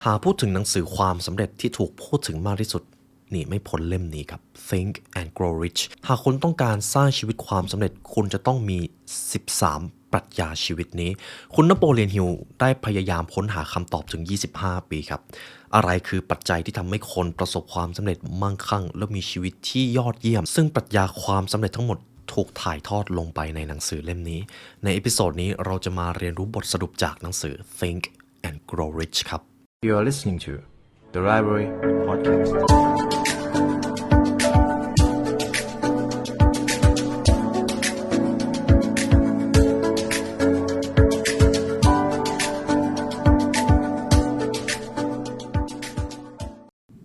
หากพูดถึงหนังสือความสำเร็จที่ถูกพูดถึงมากที่สุดหนีไม่พ้นเล่มนี้ครับ Think and Grow Rich หากคุณต้องการสร้างชีวิตความสำเร็จคุณจะต้องมี 13 ปรัชญาชีวิตนี้คุณนโปเลียนฮิลได้พยายามค้นหาคำตอบถึง 25 ปีครับอะไรคือปัจจัยที่ทำให้คนประสบความสำเร็จมั่งคั่งและมีชีวิตที่ยอดเยี่ยมซึ่งปรัชญาความสำเร็จทั้งหมดถูกถ่ายทอดลงไปในหนังสือเล่มนี้ในเอพิโซดนี้เราจะมาเรียนรู้บทสรุปจากหนังสือ Think and Grow Rich ครับ You are listening to The Library Podcast.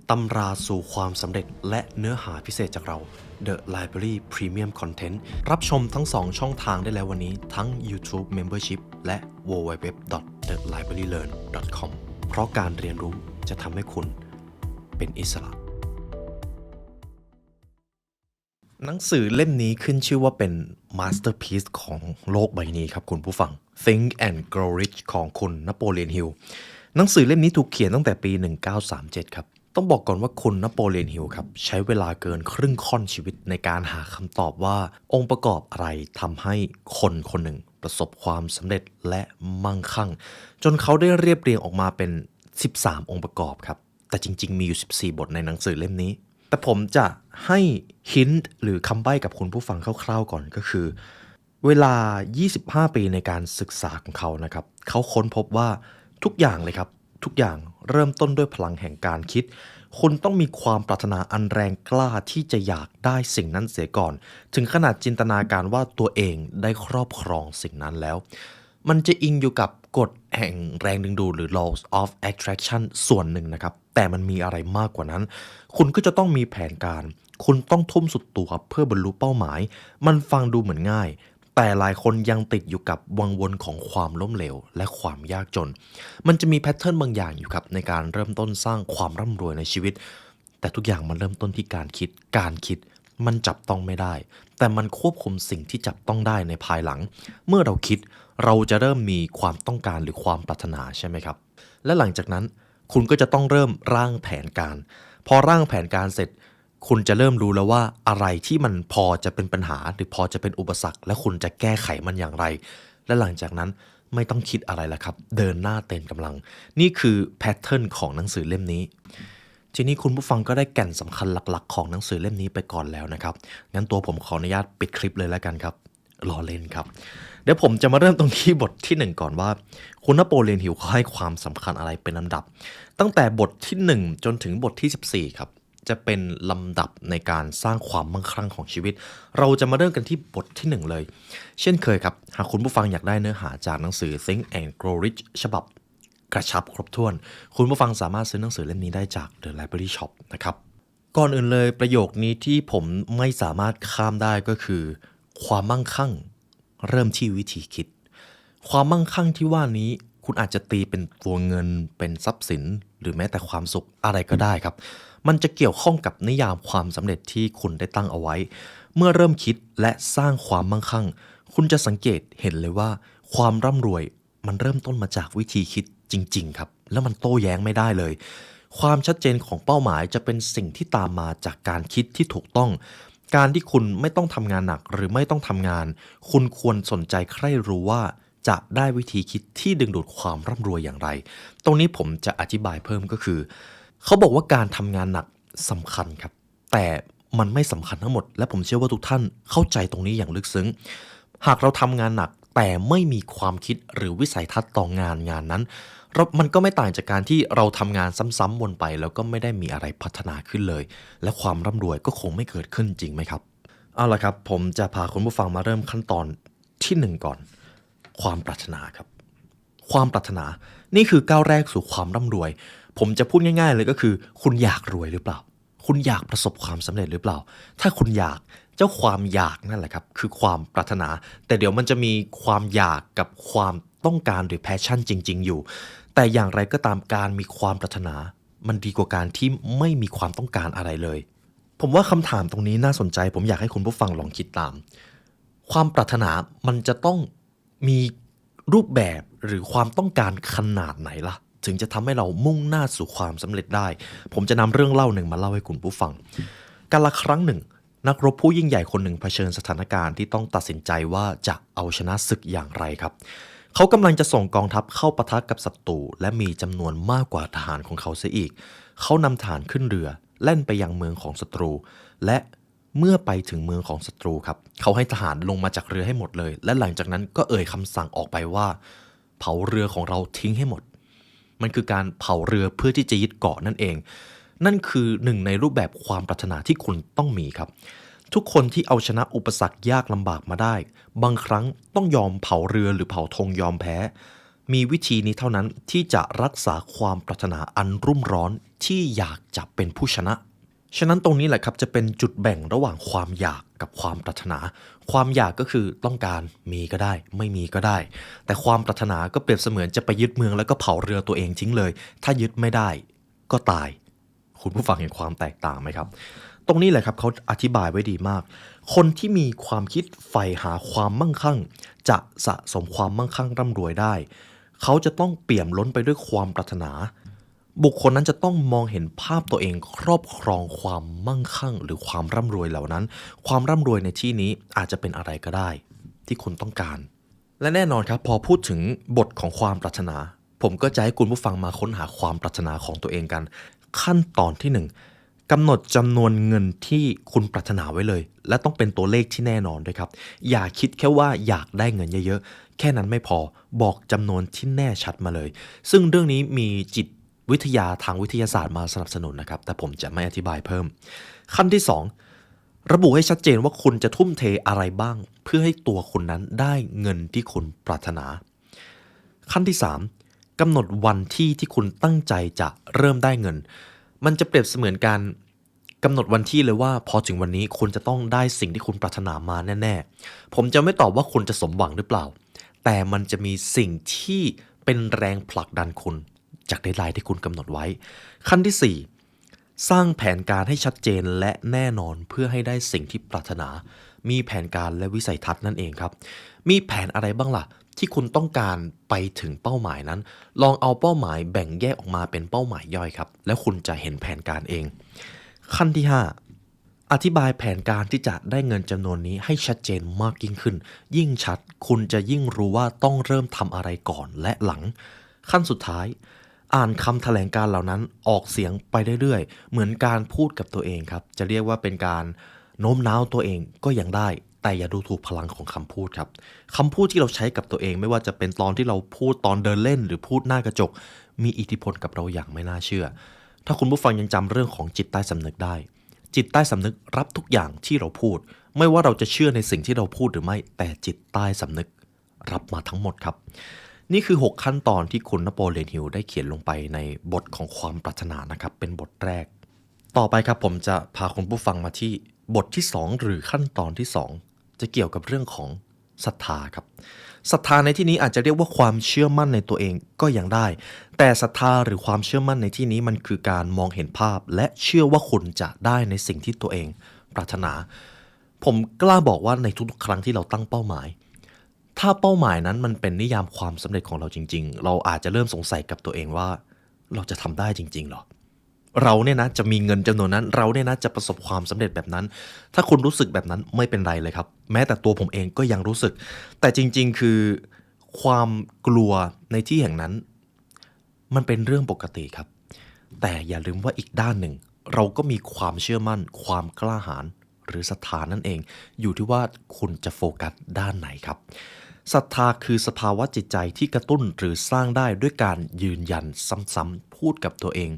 ตำราสู่ความสำเร็จและเนื้อหาพิเศษจากเรา The Library Premium Content รับชมทั้ง 2 ช่องทางได้แล้ววันนี้ทั้ง YouTube Membership และ www.thelibrarylearn.com เพราะการเรียนรู้จะทำให้คุณเป็นอิสระ หนังสือเล่มนี้ขึ้นชื่อว่าเป็น Masterpiece ของโลกใบนี้ครับคุณผู้ฟัง Think and Grow Rich ของคุณนโปเลียนฮิลหนังสือเล่มนี้ถูกเขียนตั้งแต่ปี 1937 ครับต้องบอกก่อนว่าคุณนโปเลียนฮิลครับใช้เวลาเกินครึ่งค่อนชีวิตในการหาคำตอบว่าองค์ประกอบอะไรทำให้คนคนหนึ่งประสบความสำเร็จและมั่งคั่งจนเขาได้เรียบเรียงออกมาเป็น 13 องค์ประกอบครับแต่จริงๆมีอยู่ 14 บทในหนังสือเล่มนี้แต่ผมจะให้ฮินต์หรือคำใบ้กับคุณผู้ฟังคร่าวๆก่อนก็คือเวลา 25 ปีในการศึกษาของเขานะครับเขาค้นพบว่าทุกอย่างเลยครับทุกอย่างเริ่มต้นด้วยพลังแห่งการคิดคุณต้องมีความปรารถนาอันแรงกล้าที่จะอยากได้สิ่งนั้นเสียก่อนถึงขนาดจินตนาการว่าตัวเองได้ครอบครองสิ่งนั้นแล้วมันจะอิงอยู่กับกฎแห่งแรงดึงดูดหรือ laws of attraction ส่วนหนึ่งนะครับแต่มันมีอะไรมากกว่านั้นคุณก็จะต้องมีแผนการคุณต้องทุ่มสุดตัวเพื่อบรรลุเป้าหมายมันฟังดูเหมือนง่ายแต่หลายคนยังติดอยู่กับวังวนของความล้มเหลวและความยากจนมันจะมีแพทเทิร์นบางอย่างอยู่ครับในการเริ่มต้นสร้างความร่ำรวยในชีวิตแต่ทุกอย่างมันเริ่มต้นที่การคิดมันจับต้องไม่ได้แต่มันควบคุมสิ่งที่จับต้องได้ในภายหลังเมื่อเราคิดเราจะเริ่มมีความต้องการหรือความปรารถนาใช่ไหมครับและหลังจากนั้นคุณก็จะต้องเริ่มร่างแผนการพอร่างแผนการเสร็จคุณจะเริ่มรู้แล้วว่าอะไรที่มันพอจะเป็นปัญหาหรือพอจะเป็นอุปสรรคและคุณจะแก้ไขมันอย่างไรและหลังจากนั้นไม่ต้องคิดอะไรแล้วครับเดินหน้าเต็มกำลังนี่คือแพทเทิร์นของหนังสือเล่มนี้ทีนี้คุณผู้ฟังก็ได้แก่นสำคัญหลักๆของหนังสือเล่มนี้ไปก่อนแล้วนะครับงั้นตัวผมขออนุญาตปิดคลิปเลยแล้วกันครับล้อเล่นครับเดี๋ยวผมจะมาเริ่มตรงที่บทที่1ก่อนว่าคุณนโปเลียนฮิลเขาให้ความสำคัญอะไรเป็นลำดับตั้งแต่บทที่1จนถึงบทที่14ครับจะเป็นลำดับในการสร้างความมั่งคั่งของชีวิตเราจะมาเริ่มกันที่บทที่1เลยเช่นเคยครับหากคุณผู้ฟังอยากได้เนื้อหาจากหนังสือ Think and Grow Rich ฉบับกระชับครบถ้วนคุณผู้ฟังสามารถซื้อหนังสือเล่มนี้ได้จาก The Library Shop นะครับก่อนอื่นเลยประโยคนี้ที่ผมไม่สามารถข้ามได้ก็คือความมั่งคั่งเริ่มที่วิธีคิดความมั่งคั่งที่ว่านี้คุณอาจจะตีเป็นตัวเงินเป็นทรัพย์สินหรือแม้แต่ความสุขอะไรก็ได้ครับมันจะเกี่ยวข้องกับนิยามความสำเร็จที่คุณได้ตั้งเอาไว้เมื่อเริ่มคิดและสร้างความมั่งคั่งคุณจะสังเกตเห็นเลยว่าความร่ำรวยมันเริ่มต้นมาจากวิธีคิดจริงๆครับแล้วมันโต้แย้งไม่ได้เลยความชัดเจนของเป้าหมายจะเป็นสิ่งที่ตามมาจากการคิดที่ถูกต้องการที่คุณไม่ต้องทำงานหนักหรือไม่ต้องทำงานคุณควรสนใจใคร่รู้ว่าจะได้วิธีคิดที่ดึงดูดความร่ำรวยอย่างไรตรงนี้ผมจะอธิบายเพิ่มก็คือเขาบอกว่าการทำงานหนักสำคัญครับแต่มันไม่สำคัญทั้งหมดและผมเชื่อว่าทุกท่านเข้าใจตรงนี้อย่างลึกซึ้งหากเราทำงานหนักแต่ไม่มีความคิดหรือวิสัยทัศน์ต่องานนั้นมันก็ไม่ต่างจากการที่เราทำงานซ้ำๆวนไปแล้วก็ไม่ได้มีอะไรพัฒนาขึ้นเลยและความร่ำรวยก็คงไม่เกิดขึ้นจริงไหมครับเอาล่ะครับผมจะพาคุณผู้ฟังมาเริ่มขั้นตอนที่1ก่อนความปรารถนาครับความปรารถนานี่คือก้าวแรกสู่ความร่ำรวยผมจะพูดง่ายๆเลยก็คือคุณอยากรวยหรือเปล่าคุณอยากประสบความสำเร็จหรือเปล่าถ้าคุณอยากเจ้าความอยากนั่นแหละครับคือความปรารถนาแต่เดี๋ยวมันจะมีความอยากกับความต้องการหรือแพชชั่นจริงๆอยู่แต่อย่างไรก็ตามการมีความปรารถนามันดีกว่าการที่ไม่มีความต้องการอะไรเลยผมว่าคำถามตรงนี้น่าสนใจผมอยากให้คุณผู้ฟังลองคิดตามความปรารถนามันจะต้องมีรูปแบบหรือความต้องการขนาดไหนล่ะ ถึงจะทำให้เรามุ่งหน้าสู่ความสำเร็จได้ผมจะนำเรื่องเล่าหนึ่งมาเล่าให้คุณผู้ฟังกาลครั้งหนึ่งนักรบผู้ยิ่งใหญ่คนหนึ่งเผชิญสถานการณ์ที่ต้องตัดสินใจว่าจะเอาชนะศึกอย่างไรครับเขากำลังจะส่งกองทัพเข้าปะทะกับศัตรูและมีจำนวนมากกว่าทหารของเขาเสียอีกเขานำทหารขึ้นเรือแล่นไปยังเมืองของศัตรูและเมื่อไปถึงเมืองของศัตรูครับเขาให้ทหารลงมาจากเรือให้หมดเลยและหลังจากนั้นก็เอ่ยคำสั่งออกไปว่าเผาเรือของเราทิ้งให้หมดมันคือการเผาเรือเพื่อที่จะยึดเกาะนั่นเองนั่นคือหนึ่งในรูปแบบความปรารถนาที่คุณต้องมีครับทุกคนที่เอาชนะอุปสรรคยากลำบากมาได้บางครั้งต้องยอมเผาเรือหรือเผาธงยอมแพ้มีวิธีนี้เท่านั้นที่จะรักษาความปรารถนาอันรุ่มร้อนที่อยากจะเป็นผู้ชนะฉะนั้นตรงนี้แหละครับจะเป็นจุดแบ่งระหว่างความอยากกับความปรารถนาความอยากก็คือต้องการมีก็ได้ไม่มีก็ได้แต่ความปรารถนาก็เปรียบเสมือนจะไปยึดเมืองแล้วก็เผาเรือตัวเองทิ้งเลยถ้ายึดไม่ได้ก็ตายคุณผู้ฟังเห็นความแตกต่างไหมครับตรงนี้แหละครับเขาอธิบายไว้ดีมากคนที่มีความคิดใฝ่หาความมั่งคั่งจะสะสมความมั่งคั่งร่ำรวยได้เขาจะต้องเปี่ยมล้นไปด้วยความปรารถนาบุคคลนั้นจะต้องมองเห็นภาพตัวเองครอบครองความมั่งคั่งหรือความร่ำรวยเหล่านั้นความร่ำรวยในที่นี้อาจจะเป็นอะไรก็ได้ที่คุณต้องการและแน่นอนครับพอพูดถึงบทของความปรารถนาผมก็จะให้คุณผู้ฟังมาค้นหาความปรารถนาของตัวเองกันขั้นตอนที่ 1กำหนดจำนวนเงินที่คุณปรารถนาไว้เลยและต้องเป็นตัวเลขที่แน่นอนด้วยครับอย่าคิดแค่ว่าอยากได้เงินเยอะๆแค่นั้นไม่พอบอกจำนวนที่แน่ชัดมาเลยซึ่งเรื่องนี้มีจิตวิทยาทางวิทยาศาสตร์มาสนับสนุนนะครับแต่ผมจะไม่อธิบายเพิ่มขั้นที่ 2ระบุให้ชัดเจนว่าคุณจะทุ่มเทอะไรบ้างเพื่อให้ตัวคุณนั้นได้เงินที่คุณปรารถนาขั้นที่ 3กำหนดวันที่คุณตั้งใจจะเริ่มได้เงินมันจะเปรียบเสมือนการกำหนดวันที่เลยว่าพอถึงวันนี้คุณจะต้องได้สิ่งที่คุณปรารถนามาแน่ๆผมจะไม่ตอบว่าคุณจะสมหวังหรือเปล่าแต่มันจะมีสิ่งที่เป็นแรงผลักดันคุณจากเดดไลน์ที่คุณกำหนดไว้ขั้นที่ 4สร้างแผนการให้ชัดเจนและแน่นอนเพื่อให้ได้สิ่งที่ปรารถนามีแผนการและวิสัยทัศน์นั่นเองครับมีแผนอะไรบ้างล่ะที่คุณต้องการไปถึงเป้าหมายนั้นลองเอาเป้าหมายแบ่งแยกออกมาเป็นเป้าหมายย่อยครับแล้วคุณจะเห็นแผนการเองขั้นที่ 5อธิบายแผนการที่จะได้เงินจำนวนนี้ให้ชัดเจนมากยิ่งขึ้นยิ่งชัดคุณจะยิ่งรู้ว่าต้องเริ่มทำอะไรก่อนและหลังขั้นสุดท้ายอ่านคำแถลงการเหล่านั้นออกเสียงไปเรื่อยๆเหมือนการพูดกับตัวเองครับจะเรียกว่าเป็นการโน้มน้าวตัวเองก็ยังได้แต่อย่าดูถูกพลังของคำพูดครับคำพูดที่เราใช้กับตัวเองไม่ว่าจะเป็นตอนที่เราพูดตอนเดินเล่นหรือพูดหน้ากระจกมีอิทธิพลกับเราอย่างไม่น่าเชื่อถ้าคุณผู้ฟังยังจำเรื่องของจิตใต้สำนึกได้จิตใต้สำนึกรับทุกอย่างที่เราพูดไม่ว่าเราจะเชื่อในสิ่งที่เราพูดหรือไม่แต่จิตใต้สำนึกรับมาทั้งหมดครับนี่คือ6ขั้นตอนที่คุณนโปเลียนฮิลได้เขียนลงไปในบทของความปรารถนานะครับเป็นบทแรกต่อไปครับผมจะพาคุณผู้ฟังมาที่บทที่2หรือขั้นตอนที่2จะเกี่ยวกับเรื่องของศรัทธาครับศรัทธาในที่นี้อาจจะเรียกว่าความเชื่อมั่นในตัวเองก็ยังได้แต่ศรัทธาหรือความเชื่อมั่นในที่นี้มันคือการมองเห็นภาพและเชื่อว่าคุณจะได้ในสิ่งที่ตัวเองปรารถนาผมกล้าบอกว่าในทุกๆครั้งที่เราตั้งเป้าหมายถ้าเป้าหมายนั้นมันเป็นนิยามความสำเร็จของเราจริงๆเราอาจจะเริ่มสงสัยกับตัวเองว่าเราจะทำได้จริงๆหรอเราเนี่ยนะจะมีเงินจำนวนนั้นเราเนี่ยนะจะประสบความสำเร็จแบบนั้นถ้าคุณรู้สึกแบบนั้นไม่เป็นไรเลยครับแม้แต่ตัวผมเองก็ยังรู้สึกแต่จริงๆคือความกลัวในที่แห่งนั้นมันเป็นเรื่องปกติครับแต่อย่าลืมว่าอีกด้านหนึ่งเราก็มีความเชื่อมั่นความกล้าหาญหรือศรัทธานั่นเองอยู่ที่ว่าคุณจะโฟกัสด้านไหนครับศรัทธาคือสภาวะจิตใจที่กระตุ้นหรือสร้างได้ด้วยการยืนยันซ้ำๆพูดกับตัวเอง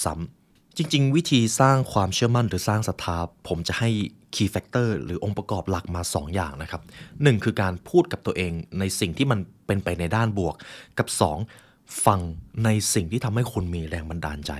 ซ้ำๆจริงๆวิธีสร้างความเชื่อมั่นหรือสร้างศรัทธาผมจะให้ key factor หรือองค์ประกอบหลักมา2อย่างนะครับ1คือการพูดกับตัวเองในสิ่งที่มันเป็นไปในด้านบวกกับ2ฟังในสิ่งที่ทำให้คุณมีแรงบันดาลใจ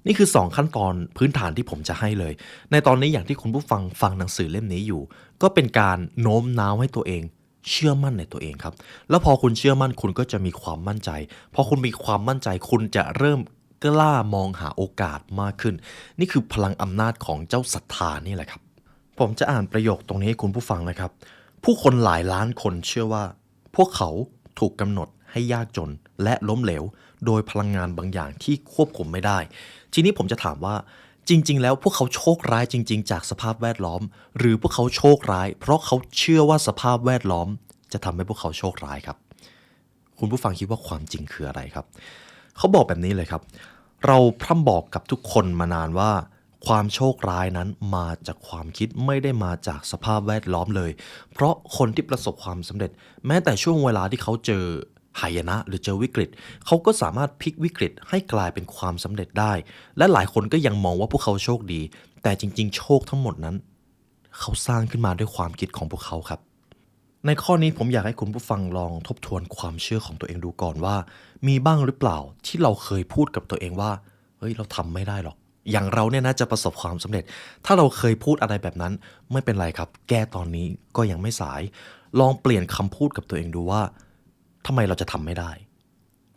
นี่คือ2ขั้นตอนพื้นฐานที่ผมจะให้เลยในตอนนี้อย่างที่คุณผู้ฟังฟังหนังสือเล่มนี้อยู่ก็เป็นการโน้มน้าวให้ตัวเองเชื่อมั่นในตัวเองครับแล้วพอคุณเชื่อมั่นคุณก็จะมีความมั่นใจพอคุณมีความมั่นใจคุณจะเริ่มกล้ามองหาโอกาสมากขึ้นนี่คือพลังอำนาจของเจ้าศรัทธานี่แหละครับผมจะอ่านประโยคตรงนี้ให้คุณผู้ฟังนะครับผู้คนหลายล้านคนเชื่อว่าพวกเขาถูกกำหนดให้ยากจนและล้มเหลว โดยพลังงานบางอย่างที่ควบคุมไม่ได้ทีนี้ผมจะถามว่าจริงๆแล้วพวกเขาโชคร้ายจริงๆจากสภาพแวดล้อมหรือพวกเขาโชคร้ายเพราะเขาเชื่อว่าสภาพแวดล้อมจะทำให้พวกเขาโชคร้ายครับคุณผู้ฟังคิดว่าความจริงคืออะไรครับเขาบอกแบบนี้เลยครับเราพร่ำบอกกับทุกคนมานานว่าความโชคร้ายนั้นมาจากความคิดไม่ได้มาจากสภาพแวดล้อมเลยเพราะคนที่ประสบความสำเร็จแม้แต่ช่วงเวลาที่เขาเจอหายนะหรือเจอวิกฤตเขาก็สามารถพลิกวิกฤตให้กลายเป็นความสำเร็จได้และหลายคนก็ยังมองว่าพวกเขาโชคดีแต่จริงๆโชคทั้งหมดนั้นเขาสร้างขึ้นมาด้วยความคิดของพวกเขาครับในข้อนี้ผมอยากให้คุณผู้ฟังลองทบทวนความเชื่อของตัวเองดูก่อนว่ามีบ้างหรือเปล่าที่เราเคยพูดกับตัวเองว่าเฮ้ยเราทำไม่ได้หรอกอย่างเราเนี่ยนะจะประสบความสำเร็จถ้าเราเคยพูดอะไรแบบนั้นไม่เป็นไรครับแก้ตอนนี้ก็ยังไม่สายลองเปลี่ยนคำพูดกับตัวเองดูว่าทำไมเราจะทำไม่ได้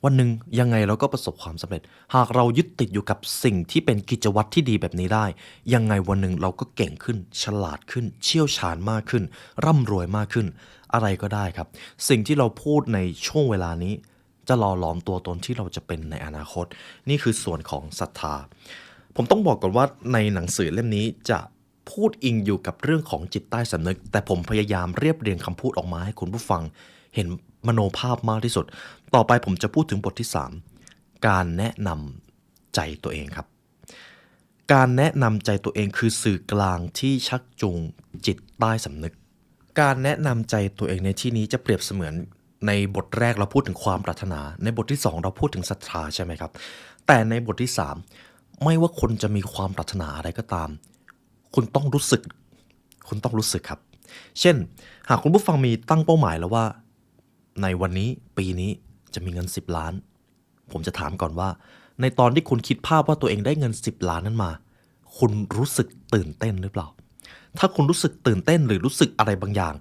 วันหนึ่งยังไงเราก็ประสบความสำเร็จหากเรายึดติดอยู่กับสิ่งที่เป็นกิจวัตรที่ดีแบบนี้ได้ยังไงวันหนึ่งเราก็เก่งขึ้นฉลาดขึ้นเชี่ยวชาญมากขึ้นร่ำรวยมากขึ้นอะไรก็ได้ครับสิ่งที่เราพูดในช่วงเวลานี้จะหล่อหลอมตัวตนที่เราจะเป็นในอนาคตนี่คือส่วนของศรัทธาผมต้องบอกก่อนว่าในหนังสือเล่มนี้จะพูดอิงอยู่กับเรื่องของจิตใต้สำนึกแต่ผมพยายามเรียบเรียงคำพูดออกมาให้คุณผู้ฟังเห็นมโนภาพมากที่สุดต่อไปผมจะพูดถึงบทที่ 3การแนะนำใจตัวเองครับการแนะนำใจตัวเองคือสื่อกลางที่ชักจูงจิตใต้สำนึกการแนะนำใจตัวเองในที่นี้จะเปรียบเสมือนในบทแรกเราพูดถึงความปรารถนาในบทที่ 2เราพูดถึงศรัทธาใช่ไหมครับแต่ในบทที่ 3ไม่ว่าคุณจะมีความปรารถนาอะไรก็ตามคุณต้องรู้สึกครับเช่นหากคุณผู้ฟังมีตั้งเป้าหมายแล้วว่าในวันนี้ปีนี้จะมีเงิน10 ล้านผมจะถามก่อนว่าในตอนที่คุณคิดภาพว่าตัวเองได้เงิน10 ล้านนั้นมาคุณรู้สึกตื่นเต้นหรือเปล่าถ้าคุณรู้สึกตื่นเต้นหรือรู้สึกอะไรบางอย่าง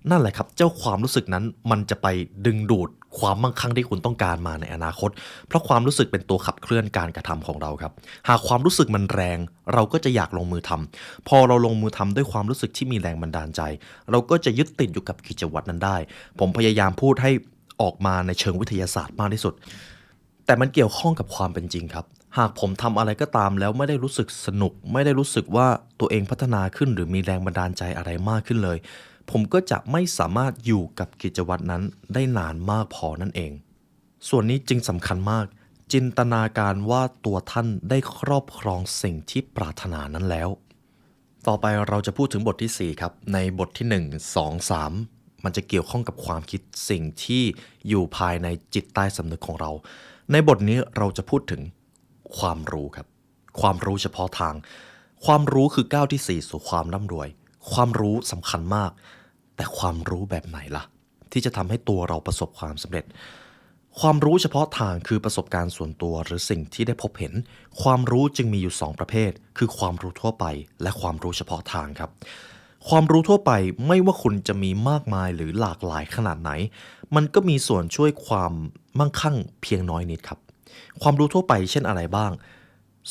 นั่นแหละครับเจ้าความรู้สึกนั้นมันจะไปดึงดูดความมั่งคั่งที่คุณต้องการมาในอนาคตเพราะความรู้สึกเป็นตัวขับเคลื่อนการกระทำของเราครับหากความรู้สึกมันแรงเราก็จะอยากลงมือทำพอเราลงมือทำด้วยความรู้สึกที่มีแรงบันดาลใจเราก็จะยึดติดอยู่กับกิจวัตรนั้นได้ผมพยายามพูดให้ออกมาในเชิงวิทยาศาสตร์มากที่สุดแต่มันเกี่ยวข้องกับความเป็นจริงครับหากผมทำอะไรก็ตามแล้วไม่ได้รู้สึกสนุกไม่ได้รู้สึกว่าตัวเองพัฒนาขึ้นหรือมีแรงบันดาลใจอะไรมากขึ้นเลยผมก็จะไม่สามารถอยู่กับกิจวัตรนั้นได้นานมากพอนั่นเองส่วนนี้จึงสำคัญมากจินตนาการว่าตัวท่านได้ครอบครองสิ่งที่ปรารถนานั้นแล้วต่อไปเราจะพูดถึงบทที่ 4ครับในบทที่ 1 2 3มันจะเกี่ยวข้องกับความคิดสิ่งที่อยู่ภายในจิตใต้สำนึกของเราในบทนี้เราจะพูดถึงความรู้ครับความรู้เฉพาะทางความรู้คือก้าวที่ 4สู่ความร่ำรวยความรู้สำคัญมากแต่ความรู้แบบไหนล่ะที่จะทำให้ตัวเราประสบความสำเร็จความรู้เฉพาะทางคือประสบการณ์ส่วนตัวหรือสิ่งที่ได้พบเห็นความรู้จึงมีอยู่2ประเภทคือความรู้ทั่วไปและความรู้เฉพาะทางครับความรู้ทั่วไปไม่ว่าคุณจะมีมากมายหรือหลากหลายขนาดไหนมันก็มีส่วนช่วยความมั่งคั่งเพียงน้อยนิดครับความรู้ทั่วไปเช่นอะไรบ้าง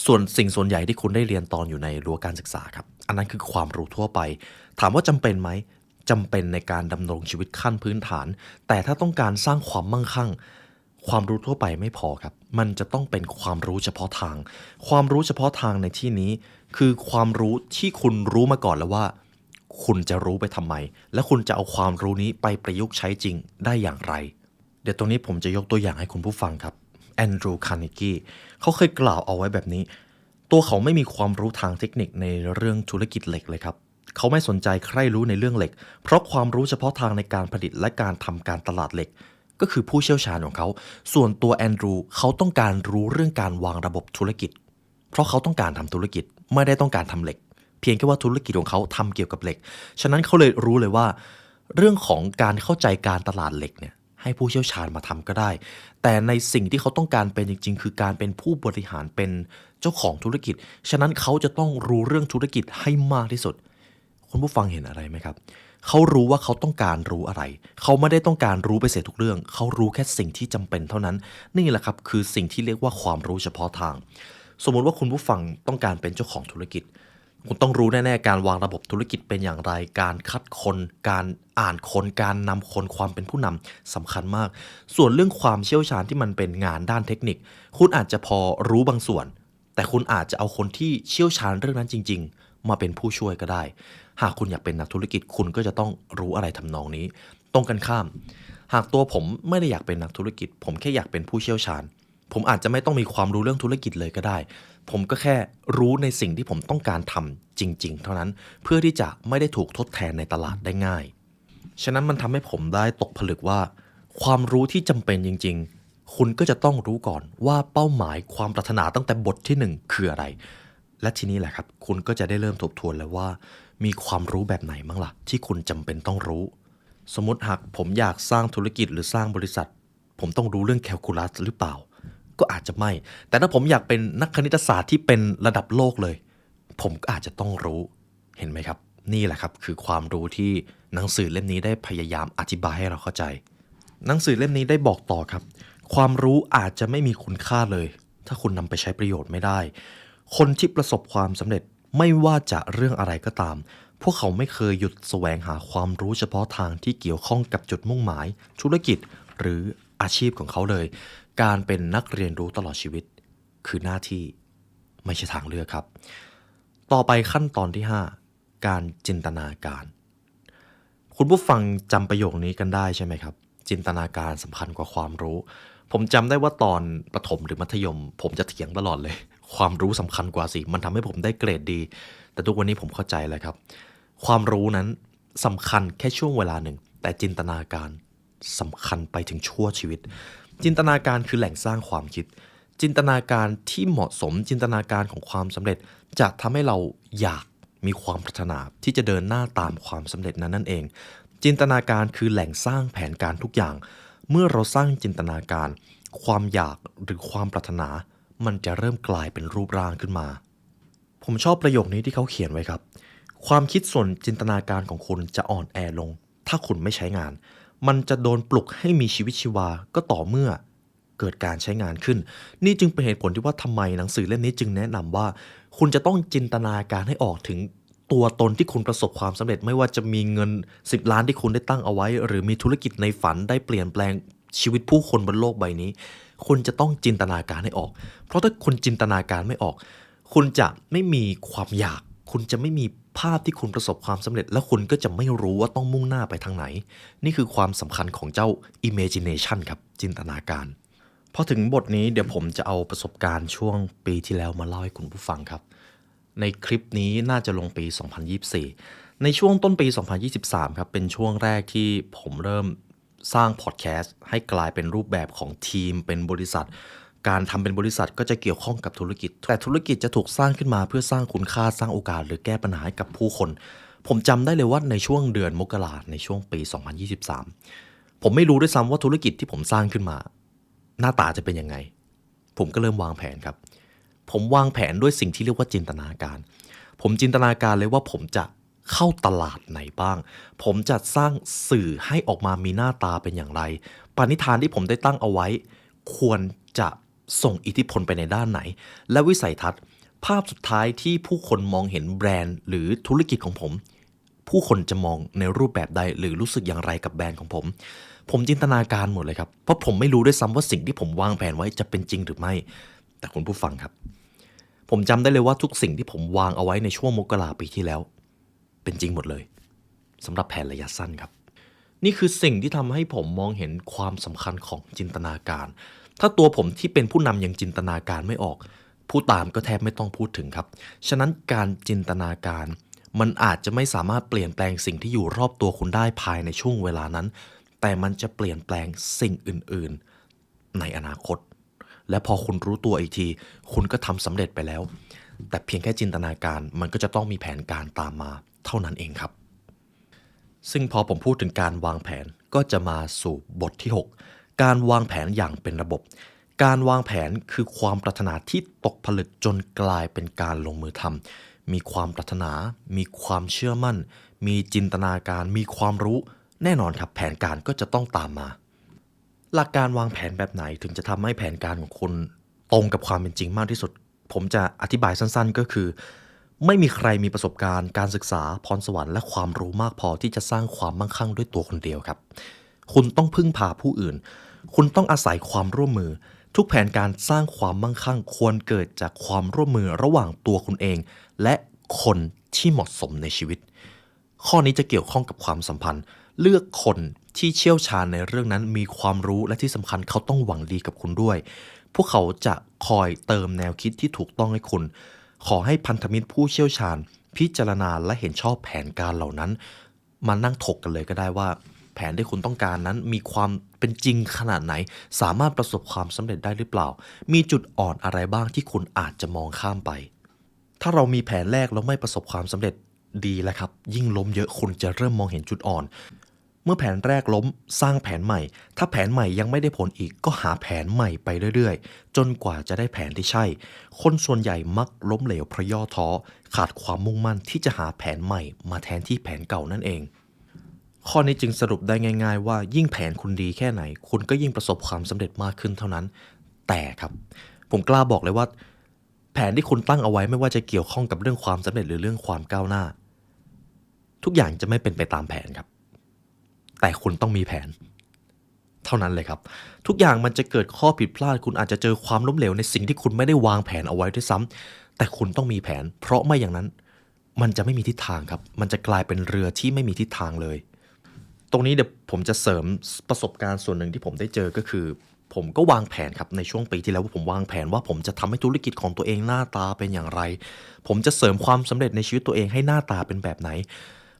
ส่วนใหญ่ที่คุณได้เรียนตอนอยู่ในรั้วการศึกษาครับอันนั้นคือความรู้ทั่วไปถามว่าจำเป็นไหมจำเป็นในการดำรงชีวิตขั้นพื้นฐานแต่ถ้าต้องการสร้างความมั่งคั่งความรู้ทั่วไปไม่พอครับมันจะต้องเป็นความรู้เฉพาะทางความรู้เฉพาะทางในที่นี้คือความรู้ที่คุณรู้มาก่อนแล้วว่าคุณจะรู้ไปทำไมและคุณจะเอาความรู้นี้ไปประยุกต์ใช้จริงได้อย่างไรเดี๋ยวตรงนี้ผมจะยกตัวอย่างให้คุณผู้ฟังครับแอนดรูว์ คาร์เนกีเขาเคยกล่าวเอาไว้แบบนี้ตัวเขาไม่มีความรู้ทางเทคนิคในเรื่องธุรกิจเหล็กเลยครับเขาไม่สนใจใครรู้ในเรื่องเหล็กเพราะความรู้เฉพาะทางในการผลิตและการทำการตลาดเหล็กก็คือผู้เชี่ยวชาญของเขาส่วนตัวแอนดรูว์เขาต้องการรู้เรื่องการวางระบบธุรกิจเพราะเขาต้องการทำธุรกิจไม่ได้ต้องการทำเหล็กเพียงแค่ว่าธุรกิจของเขาทำเกี่ยวกับเหล็กฉะนั้นเขาเลยรู้เลยว่าเรื่องของการเข้าใจการตลาดเหล็กเนี่ยให้ผู้เชี่ยวชาญมาทำก็ได้แต่ในสิ่งที่เขาต้องการเป็นจริงๆคือการเป็นผู้บริหารเป็นเจ้าของธุรกิจฉะนั้นเขาจะต้องรู้เรื่องธุรกิจให้มากที่สุดคุณผู้ฟังเห็นอะไรไหมครับเขารู้ว่าเขาต้องการรู้อะไรเขาไม่ได้ต้องการรู้ไปเสียทุกเรื่องเขารู้แค่สิ่งที่จำเป็นเท่านั้นนี่แหละครับคือสิ่งที่เรียกว่าความรู้เฉพาะทางสมมติว่าคุณผู้ฟังต้องการเป็นเจ้าของธุรกิจ คุณต้องรู้แน่ๆการวางระบบธุรกิจเป็นอย่างไรการคัดคนการอ่านคนการนำคนความเป็นผู้นำสำคัญมากส่วนเรื่องความเชี่ยวชาญที่มันเป็นงานด้านเทคนิคคุณอาจจะพอรู้บางส่วนแต่คุณอาจจะเอาคนที่เชี่ยวชาญเรื่องนั้นจริงๆมาเป็นผู้ช่วยก็ได้หากคุณอยากเป็นนักธุรกิจคุณก็จะต้องรู้อะไรทำนองนี้ตรงกันข้ามหากตัวผมไม่ได้อยากเป็นนักธุรกิจผมแค่อยากเป็นผู้เชี่ยวชาญผมอาจจะไม่ต้องมีความรู้เรื่องธุรกิจเลยก็ได้ผมก็แค่รู้ในสิ่งที่ผมต้องการทำจริงๆเท่านั้นเพื่อที่จะไม่ได้ถูกทดแทนในตลาดได้ง่ายฉะนั้นมันทำให้ผมได้ตกผลึกว่าความรู้ที่จำเป็นจริงๆคุณก็จะต้องรู้ก่อนว่าเป้าหมายความปรารถนาตั้งแต่บทที่1คืออะไรและทีนี้แหละครับคุณก็จะได้เริ่มทบทวนแล้วว่ามีความรู้แบบไหนบ้างล่ะที่คุณจำเป็นต้องรู้สมมติหากผมอยากสร้างธุรกิจหรือสร้างบริษัทผมต้องรู้เรื่องแคลคูลัสหรือเปล่าก็อาจจะไม่แต่ถ้าผมอยากเป็นนักคณิตศาสตร์ที่เป็นระดับโลกเลยผมก็อาจจะต้องรู้เห็นไหมครับนี่แหละครับคือความรู้ที่หนังสือเล่มนี้ได้พยายามอธิบายให้เราเข้าใจหนังสือเล่มนี้ได้บอกต่อครับความรู้อาจจะไม่มีคุณค่าเลยถ้าคุณนำไปใช้ประโยชน์ไม่ได้คนที่ประสบความสำเร็จไม่ว่าจะเรื่องอะไรก็ตามพวกเขาไม่เคยหยุดแสวงหาความรู้เฉพาะทางที่เกี่ยวข้องกับจุดมุ่งหมายธุรกิจหรืออาชีพของเขาเลยการเป็นนักเรียนรู้ตลอดชีวิตคือหน้าที่ไม่ใช่ทางเลือกครับต่อไปขั้นตอนที่5การจินตนาการคุณผู้ฟังจำประโยคนี้กันได้ใช่ไหมครับจินตนาการสำคัญกว่าความรู้ผมจำได้ว่าตอนประถมหรือมัธยมผมจะเถียงตลอดเลยความรู้สำคัญกว่าสิมันทำให้ผมได้เกรดดีแต่ทุกวันนี้ผมเข้าใจแล้วครับความรู้นั้นสำคัญแค่ช่วงเวลาหนึ่งแต่จินตนาการสำคัญไปถึงชั่วชีวิตจินตนาการคือแหล่งสร้างความคิดจินตนาการที่เหมาะสมจินตนาการของความสำเร็จจะทำให้เราอยากมีความปรารถนาที่จะเดินหน้าตามความสำเร็จนั้นนั่นเองจินตนาการคือแหล่งสร้างแผนการทุกอย่างเมื่อเราสร้างจินตนาการความอยากหรือความปรารถนามันจะเริ่มกลายเป็นรูปร่างขึ้นมาผมชอบประโยคนี้ที่เขาเขียนไว้ครับความคิดส่วนจินตนาการของคุณจะอ่อนแอลงถ้าคุณไม่ใช้งานมันจะโดนปลุกให้มีชีวิตชีวาก็ต่อเมื่อเกิดการใช้งานขึ้นนี่จึงเป็นเหตุผลที่ว่าทำไมหนังสือเล่มนี้จึงแนะนำว่าคุณจะต้องจินตนาการให้ออกถึงตัวตนที่คุณประสบความสำเร็จไม่ว่าจะมีเงิน10 ล้านที่คุณได้ตั้งเอาไว้หรือมีธุรกิจในฝันได้เปลี่ยนแปลงชีวิตผู้คนบนโลกใบนี้คุณจะต้องจินตนาการให้ออกเพราะถ้าคุณจินตนาการไม่ออกคุณจะไม่มีความอยากคุณจะไม่มีภาพที่คุณประสบความสำเร็จและคุณก็จะไม่รู้ว่าต้องมุ่งหน้าไปทางไหนนี่คือความสำคัญของเจ้า imagination ครับจินตนาการพอถึงบทนี้เดี๋ยวผมจะเอาประสบการณ์ช่วงปีที่แล้วมาเล่าให้คุณผู้ฟังครับในคลิปนี้น่าจะลงปี 2024 ในช่วงต้นปี 2023 ครับเป็นช่วงแรกที่ผมเริ่มสร้างพอดแคสต์ให้กลายเป็นรูปแบบของทีมเป็นบริษัทการทำเป็นบริษัทก็จะเกี่ยวข้องกับธุรกิจแต่ธุรกิจจะถูกสร้างขึ้นมาเพื่อสร้างคุณค่าสร้างโอกาสหรือแก้ปัญหาให้กับผู้คนผมจำได้เลยว่าในช่วงเดือนมกราในช่วงปี 2023 ผมไม่รู้ด้วยซ้ำว่าธุรกิจที่ผมสร้างขึ้นมาหน้าตาจะเป็นยังไงผมก็เริ่มวางแผนครับผมวางแผนด้วยสิ่งที่เรียกว่าจินตนาการผมจินตนาการเลยว่าผมจะเข้าตลาดไหนบ้างผมจะสร้างสื่อให้ออกมามีหน้าตาเป็นอย่างไรปณิธานที่ผมได้ตั้งเอาไว้ควรจะส่งอิทธิพลไปในด้านไหนและวิสัยทัศน์ภาพสุดท้ายที่ผู้คนมองเห็นแบรนด์หรือธุรกิจของผมผู้คนจะมองในรูปแบบใดหรือรู้สึกอย่างไรกับแบรนด์ของผมจินตนาการหมดเลยครับเพราะผมไม่รู้ด้วยซ้ำว่าสิ่งที่ผมวางแผนไว้จะเป็นจริงหรือไม่แต่คุณผู้ฟังครับผมจำได้เลยว่าทุกสิ่งที่ผมวางเอาไว้ในช่วงมกราปีที่แล้วเป็นจริงหมดเลยสำหรับแผนระยะสั้นครับนี่คือสิ่งที่ทำให้ผมมองเห็นความสำคัญของจินตนาการถ้าตัวผมที่เป็นผู้นำยังจินตนาการไม่ออกผู้ตามก็แทบไม่ต้องพูดถึงครับฉะนั้นการจินตนาการมันอาจจะไม่สามารถเปลี่ยนแปลงสิ่งที่อยู่รอบตัวคุณได้ภายในช่วงเวลานั้นแต่มันจะเปลี่ยนแปลงสิ่งอื่นๆในอนาคตและพอคุณรู้ตัวอีกทีคุณก็ทำสำเร็จไปแล้วแต่เพียงแค่จินตนาการมันก็จะต้องมีแผนการตามมาเท่านั้นเองครับซึ่งพอผมพูดถึงการวางแผนก็จะมาสู่บทที่6การวางแผนอย่างเป็นระบบการวางแผนคือความปรารถนาที่ตกผลึกจนกลายเป็นการลงมือทำมีความปรารถนามีความเชื่อมั่นมีจินตนาการมีความรู้แน่นอนครับแผนการก็จะต้องตามมาหลักการวางแผนแบบไหนถึงจะทำให้แผนการของคุณตรงกับความเป็นจริงมากที่สุดผมจะอธิบายสั้นๆก็คือ ไม่มีใครมีประสบการณ์การศึกษาพรสวรรค์และความรู้มากพอที่จะสร้างความมั่งคั่งด้วยตัวคนเดียวครับคุณต้องพึ่งพาผู้อื่นคุณต้องอาศัยความร่วมมือทุกแผนการสร้างความมั่งคั่งควรเกิดจากความร่วมมือระหว่างตัวคุณเองและคนที่เหมาะสมในชีวิตข้อนี้จะเกี่ยวข้องกับความสัมพันธ์เลือกคนที่เชี่ยวชาญในเรื่องนั้นมีความรู้และที่สำคัญเขาต้องหวังดีกับคุณด้วยพวกเขาจะคอยเติมแนวคิดที่ถูกต้องให้คุณขอให้พันธมิตรผู้เชี่ยวชาญพิจารณาและเห็นชอบแผนการเหล่านั้นมานั่งถกกันเลยก็ได้ว่าแผนที่คุณต้องการนั้นมีความเป็นจริงขนาดไหนสามารถประสบความสำเร็จได้หรือเปล่ามีจุดอ่อนอะไรบ้างที่คุณอาจจะมองข้ามไปถ้าเรามีแผนแรกแล้วไม่ประสบความสำเร็จดีแล้วครับยิ่งล้มเยอะคุณจะเริ่มมองเห็นจุดอ่อนเมื่อแผนแรกล้มสร้างแผนใหม่ถ้าแผนใหม่ยังไม่ได้ผลอีกก็หาแผนใหม่ไปเรื่อยๆจนกว่าจะได้แผนที่ใช่คนส่วนใหญ่มักล้มเหลวเพราะย่อท้อขาดความมุ่งมั่นที่จะหาแผนใหม่มาแทนที่แผนเก่านั่นเองข้อนี้จึงสรุปได้ง่ายๆว่ายิ่งแผนคุณดีแค่ไหนคุณก็ยิ่งประสบความสำเร็จมากขึ้นเท่านั้นแต่ครับผมกล้าบอกเลยว่าแผนที่คุณตั้งเอาไว้ไม่ว่าจะเกี่ยวข้องกับเรื่องความสำเร็จหรือเรื่องความก้าวหน้าทุกอย่างจะไม่เป็นไปตามแผนครับแต่คุณต้องมีแผนเท่านั้นเลยครับทุกอย่างมันจะเกิดข้อผิดพลาดคุณอาจจะเจอความล้มเหลวในสิ่งที่คุณไม่ได้วางแผนเอาไว้ด้วยซ้ำแต่คุณต้องมีแผนเพราะไม่อย่างนั้นมันจะไม่มีทิศทางครับมันจะกลายเป็นเรือที่ไม่มีทิศทางเลยตรงนี้เดี๋ยวผมจะเสริมประสบการณ์ส่วนหนึ่งที่ผมได้เจอก็คือผมก็วางแผนครับในช่วงปีที่แล้วว่าผมวางแผนว่าผมจะทำให้ธุรกิจของตัวเองหน้าตาเป็นอย่างไรผมจะเสริมความสำเร็จในชีวิตตัวเองให้หน้าตาเป็นแบบไหน